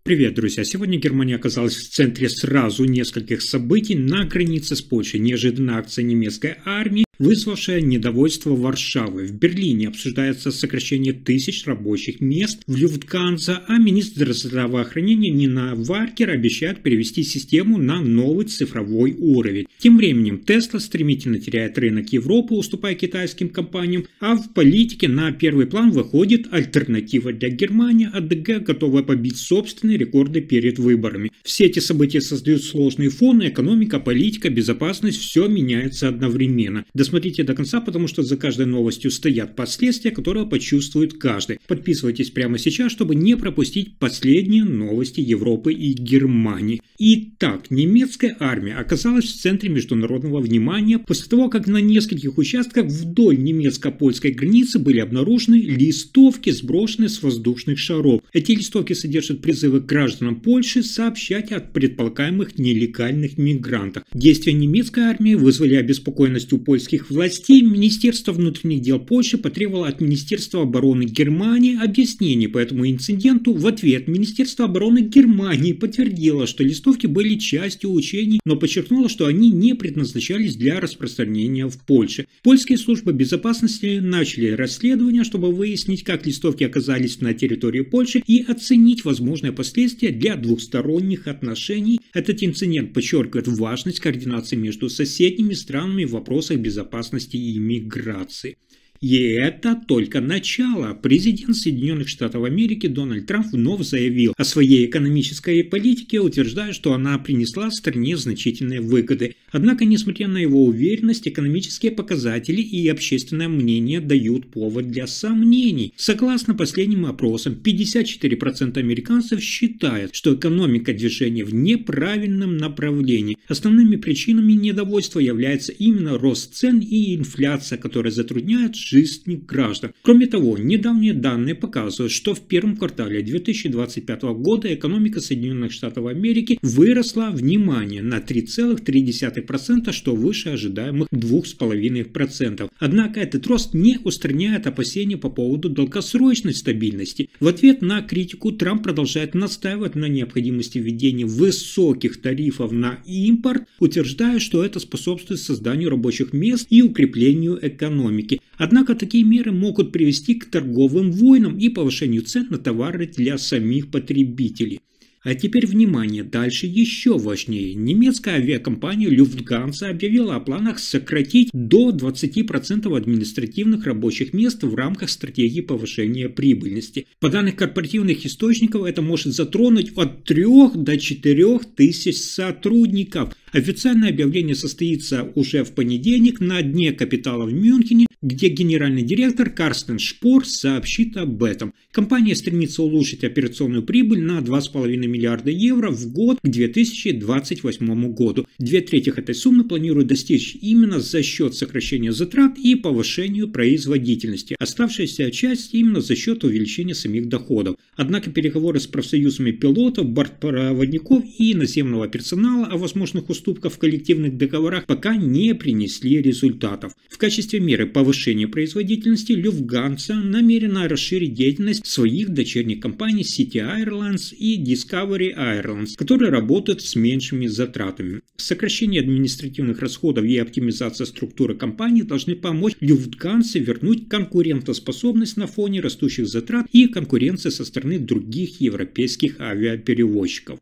Привет, друзья! Сегодня Германия оказалась в центре сразу нескольких событий на границе с Польшей. Неожиданная акция немецкой армии, вызвавшая недовольство Варшавы. В Берлине обсуждается сокращение тысяч рабочих мест в Люфтганза, а министр здравоохранения Нина Варкер обещает перевести систему на новый цифровой уровень. Тем временем Tesla стремительно теряет рынок Европы, уступая китайским компаниям, а в политике на первый план выходит альтернатива для Германии, АДГ, готовая побить собственные рекорды перед выборами. Все эти события создают сложный фон, экономика, политика, безопасность, все меняется одновременно. Досмотрите до конца, потому что за каждой новостью стоят последствия, которые почувствует каждый. Подписывайтесь прямо сейчас, чтобы не пропустить последние новости Европы и Германии. Итак, немецкая армия оказалась в центре международного внимания после того, как на нескольких участках вдоль немецко-польской границы были обнаружены листовки, сброшенные с воздушных шаров. Эти листовки содержат призывы к гражданам Польши сообщать о предполагаемых нелегальных мигрантах. Действия немецкой армии вызвали обеспокоенность у польских властей. Министерство внутренних дел Польши потребовало от Министерства обороны Германии объяснений по этому инциденту. В ответ Министерство обороны Германии подтвердило, что листовки были частью учений, но подчеркнуло, что они не предназначались для распространения в Польше. Польские службы безопасности начали расследование, чтобы выяснить, как листовки оказались на территории Польши и оценить возможные последствия для двухсторонних отношений. Этот инцидент подчеркивает важность координации между соседними странами в вопросах безопасности и миграции. И это только начало. Президент Соединенных Штатов Америки Дональд Трамп вновь заявил о своей экономической политике, утверждая, что она принесла стране значительные выгоды. Однако, несмотря на его уверенность, экономические показатели и общественное мнение дают повод для сомнений. Согласно последним опросам, 54% американцев считают, что экономика движения в неправильном направлении. Основными причинами недовольства являются именно рост цен и инфляция, которая затрудняет жизни граждан. Кроме того, недавние данные показывают, что в первом квартале 2025 года экономика Соединенных Штатов Америки выросла, внимание, на 3,3%, что выше ожидаемых 2,5%. Однако этот рост не устраняет опасения по поводу долгосрочной стабильности. В ответ на критику Трамп продолжает настаивать на необходимости введения высоких тарифов на импорт, утверждая, что это способствует созданию рабочих мест и укреплению экономики. Однако такие меры могут привести к торговым войнам и повышению цен на товары для самих потребителей. А теперь внимание, дальше еще важнее. Немецкая авиакомпания Люфтганза объявила о планах сократить до 20% административных рабочих мест в рамках стратегии повышения прибыльности. По данным корпоративных источников, это может затронуть от 3 до 4 тысяч сотрудников. Официальное объявление состоится уже в понедельник на Дне капитала в Мюнхене, где генеральный директор Карстен Шпор сообщит об этом. Компания стремится улучшить операционную прибыль на 2,5 миллиарда евро в год к 2028 году. 2/3 этой суммы планируют достичь именно за счет сокращения затрат и повышения производительности. Оставшаяся часть именно за счет увеличения самих доходов. Однако переговоры с профсоюзами пилотов, бортпроводников и наземного персонала о возможных уступках в коллективных договорах пока не принесли результатов. В качестве меры повышения производительности Люфтганза намерена расширить деятельность своих дочерних компаний City Airlines и Discovery Airlines, которые работают с меньшими затратами. Сокращение административных расходов и оптимизация структуры компании должны помочь Люфтганзе вернуть конкурентоспособность на фоне растущих затрат и конкуренции со стороны других европейских авиаперевозчиков.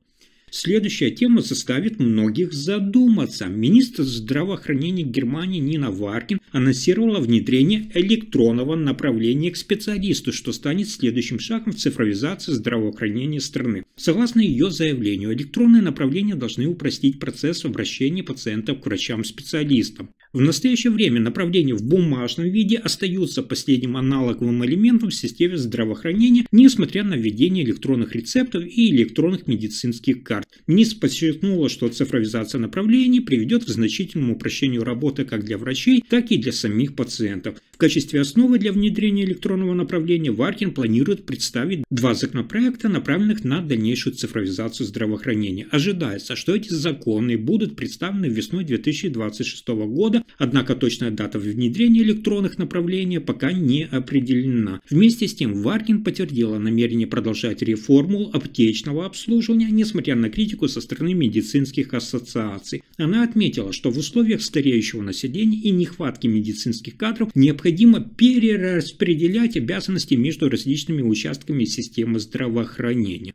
Следующая тема заставит многих задуматься. Министр здравоохранения Германии Нина Варкер анонсировала внедрение электронного направления к специалисту, что станет следующим шагом в цифровизации здравоохранения страны. Согласно ее заявлению, электронные направления должны упростить процесс обращения пациентов к врачам-специалистам. В настоящее время направления в бумажном виде остаются последним аналоговым элементом в системе здравоохранения, несмотря на введение электронных рецептов и электронных медицинских карт. миллиард. Министр подчеркнула, что цифровизация направлений приведет к значительному упрощению работы как для врачей, так и для самих пациентов. В качестве основы для внедрения электронного направления Варкин планирует представить 2 законопроекта, направленных на дальнейшую цифровизацию здравоохранения. Ожидается, что эти законы будут представлены весной 2026 года, однако точная дата внедрения электронных направлений пока не определена. Вместе с тем, Варкин подтвердила намерение продолжать реформу аптечного обслуживания, несмотря на критику со стороны медицинских ассоциаций. Она отметила, что в условиях стареющего населения и нехватки медицинских кадров необходимо перераспределять обязанности между различными участками системы здравоохранения.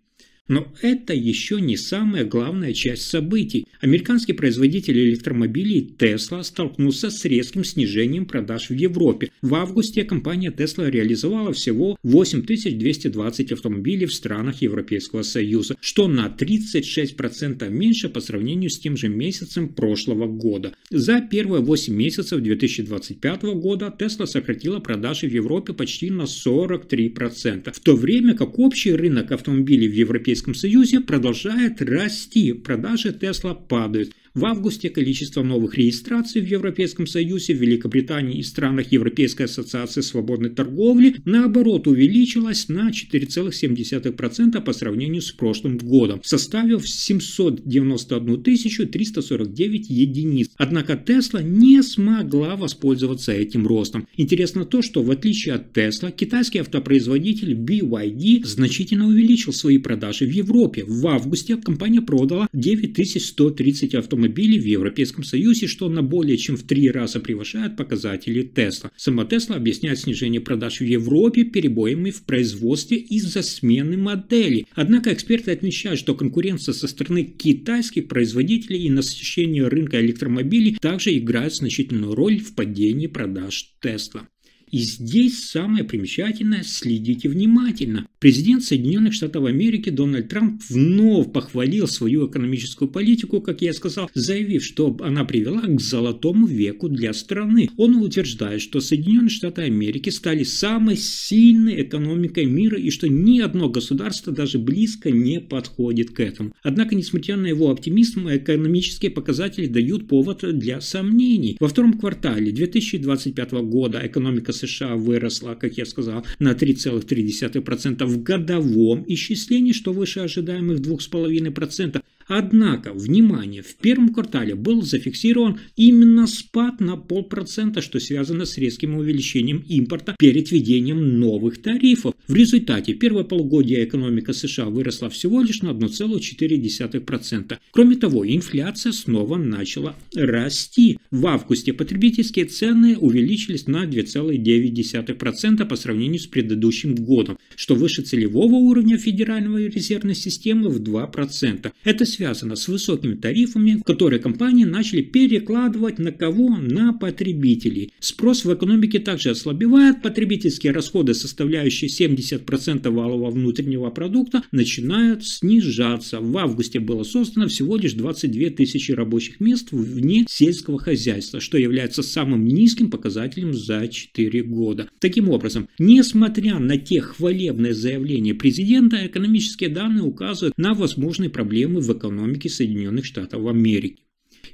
Но это еще не самая главная часть событий. Американский производитель электромобилей Tesla столкнулся с резким снижением продаж в Европе. В августе компания Tesla реализовала всего 8220 автомобилей в странах Европейского Союза, что на 36% меньше по сравнению с тем же месяцем прошлого года. За первые 8 месяцев 2025 года Tesla сократила продажи в Европе почти на 43%, в то время как общий рынок автомобилей в Европейском Союзе продолжает расти, продажи Tesla падают. В августе количество новых регистраций в Европейском Союзе, в Великобритании и странах Европейской ассоциации свободной торговли, наоборот, увеличилось на 4,7% по сравнению с прошлым годом, составив 791 349 единиц. Однако Tesla не смогла воспользоваться этим ростом. Интересно то, что в отличие от Tesla, китайский автопроизводитель BYD значительно увеличил свои продажи в Европе. В августе компания продала 9130 автомобилей в Европейском Союзе, что на более чем в 3 раза превышает показатели Tesla. Сама Tesla объясняет снижение продаж в Европе перебоями в производстве из-за смены моделей. Однако эксперты отмечают, что конкуренция со стороны китайских производителей и насыщение рынка электромобилей также играет значительную роль в падении продаж Tesla. И здесь самое примечательное – следите внимательно. Президент Соединенных Штатов Америки Дональд Трамп вновь похвалил свою экономическую политику, как я сказал, заявив, что она привела к золотому веку для страны. Он утверждает, что Соединенные Штаты Америки стали самой сильной экономикой мира и что ни одно государство даже близко не подходит к этому. Однако, несмотря на его оптимизм, экономические показатели дают повод для сомнений. Во втором квартале 2025 года экономика США выросла, как я сказал, на 3,3% в годовом исчислении, что выше ожидаемых 2,5%. Однако, внимание, в первом квартале был зафиксирован именно спад на 0,5%, что связано с резким увеличением импорта перед введением новых тарифов. В результате первое полугодие экономика США выросла всего лишь на 1,4%. Кроме того, инфляция снова начала расти. В августе потребительские цены увеличились на 2,9% по сравнению с предыдущим годом, что выше целевого уровня Федеральной резервной системы в 2%. Это связано с высокими тарифами, которые компании начали перекладывать на кого? На потребителей. Спрос в экономике также ослабевает, потребительские расходы, составляющие 70% валового внутреннего продукта, начинают снижаться. В августе было создано всего лишь 22 тысячи рабочих мест вне сельского хозяйства, что является самым низким показателем за 4 года. Таким образом, несмотря на те хвалебные заявления президента, экономические данные указывают на возможные проблемы в экономике Соединенных Штатов Америки.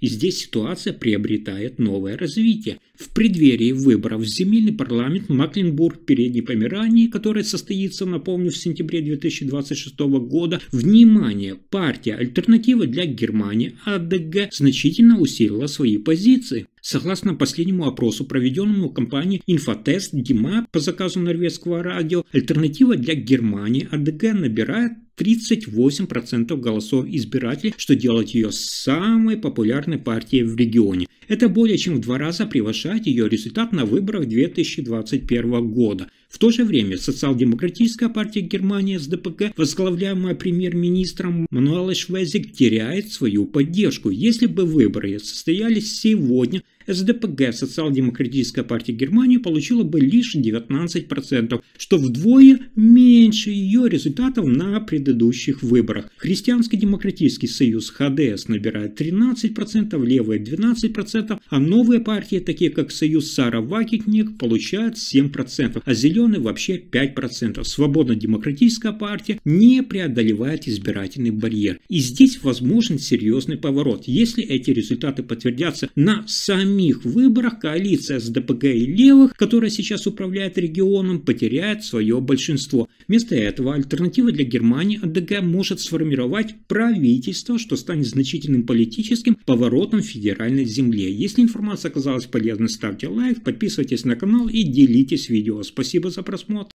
И здесь ситуация приобретает новое развитие. В преддверии выборов в земельный парламент Мекленбург-Передней Померании, который состоится, напомню, в сентябре 2026 года, внимание, партия «Альтернатива для Германии» АДГ значительно усилила свои позиции. Согласно последнему опросу, проведенному компанией Инфотест Дима по заказу норвежского радио, «Альтернатива для Германии» АДГ набирает 38% голосов избирателей, что делает ее самой популярной партией в регионе. Это более чем в 2 раза превышает ее результат на выборах 2021 года. В то же время социал-демократическая партия Германии СДПГ, возглавляемая премьер-министром Мануэлем Швезик, теряет свою поддержку. Если бы выборы состоялись сегодня, СДПГ, Социал-демократическая партия Германии, получила бы лишь 19%, что вдвое меньше ее результатов на предыдущих выборах. Христианско-демократический союз ХДС набирает 13%, левые 12%, а новые партии, такие как союз Сара Вагенек, получают 7%, а зеленые вообще 5%. Свободно-демократическая партия не преодолевает избирательный барьер. И здесь возможен серьезный поворот. Если эти результаты подтвердятся на самих выборах, коалиция СДПГ и левых, которая сейчас управляет регионом, потеряет свое большинство. Вместо этого альтернатива для Германии АДГ может сформировать правительство, что станет значительным политическим поворотом в федеральной земле. Если информация оказалась полезной, ставьте лайк, подписывайтесь на канал и делитесь видео. Спасибо за просмотр.